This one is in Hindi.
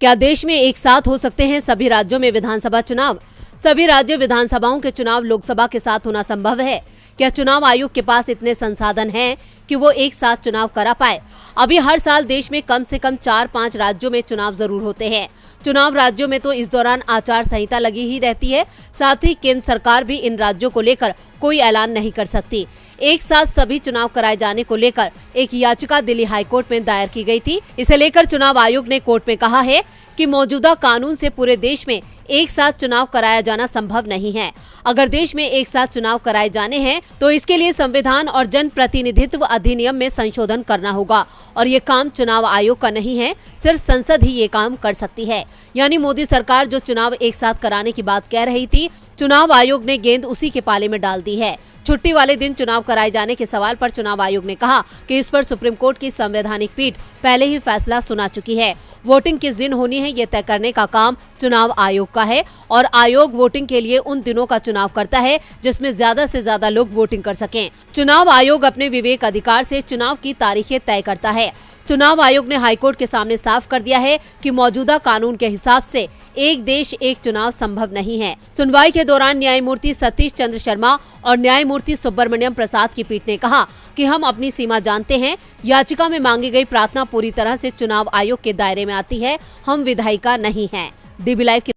क्या देश में एक साथ हो सकते हैं सभी राज्यों में विधानसभा चुनाव? सभी राज्य विधानसभाओं के चुनाव लोकसभा के साथ होना संभव है? क्या चुनाव आयोग के पास इतने संसाधन हैं कि वो एक साथ चुनाव करा पाए? अभी हर साल देश में कम से कम 4-5 राज्यों में चुनाव जरूर होते हैं। चुनाव राज्यों में तो इस दौरान आचार संहिता लगी ही रहती है। साथ ही केंद्र सरकार भी इन राज्यों को लेकर कोई ऐलान नहीं कर सकती। एक साथ सभी चुनाव कराए जाने को लेकर एक याचिका दिल्ली हाईकोर्ट में दायर की गई थी। इसे लेकर चुनाव आयोग ने कोर्ट में कहा है कि मौजूदा कानून से पूरे देश में एक साथ चुनाव कराया जाना संभव नहीं है। अगर देश में एक साथ चुनाव कराए जाने हैं तो इसके लिए संविधान और जन प्रतिनिधित्व अधिनियम में संशोधन करना होगा और ये काम चुनाव आयोग का नहीं है, सिर्फ संसद ही ये काम कर सकती है। यानी मोदी सरकार जो चुनाव एक साथ कराने की बात कह रही थी, चुनाव आयोग ने गेंद उसी के पाले में डाल दी है। छुट्टी वाले दिन चुनाव कराए जाने के सवाल पर चुनाव आयोग ने कहा कि इस पर सुप्रीम कोर्ट की संवैधानिक पीठ पहले ही फैसला सुना चुकी है। वोटिंग किस दिन होनी है ये तय करने का काम चुनाव आयोग का है और आयोग वोटिंग के लिए उन दिनों का चुनाव करता है जिसमें ज्यादा से ज्यादा लोग वोटिंग कर सकें। चुनाव आयोग अपने विवेक अधिकार से चुनाव की तारीखें तय करता है। चुनाव आयोग ने हाईकोर्ट के सामने साफ कर दिया है कि मौजूदा कानून के हिसाब से एक देश एक चुनाव संभव नहीं है। सुनवाई के दौरान न्यायमूर्ति सतीश चंद्र शर्मा और न्यायमूर्ति सुब्रमण्यम प्रसाद की पीठ ने कहा कि हम अपनी सीमा जानते हैं। याचिका में मांगी गई प्रार्थना पूरी तरह से चुनाव आयोग के दायरे में आती है। हम विधायिका नहीं हैं। DB लाइव की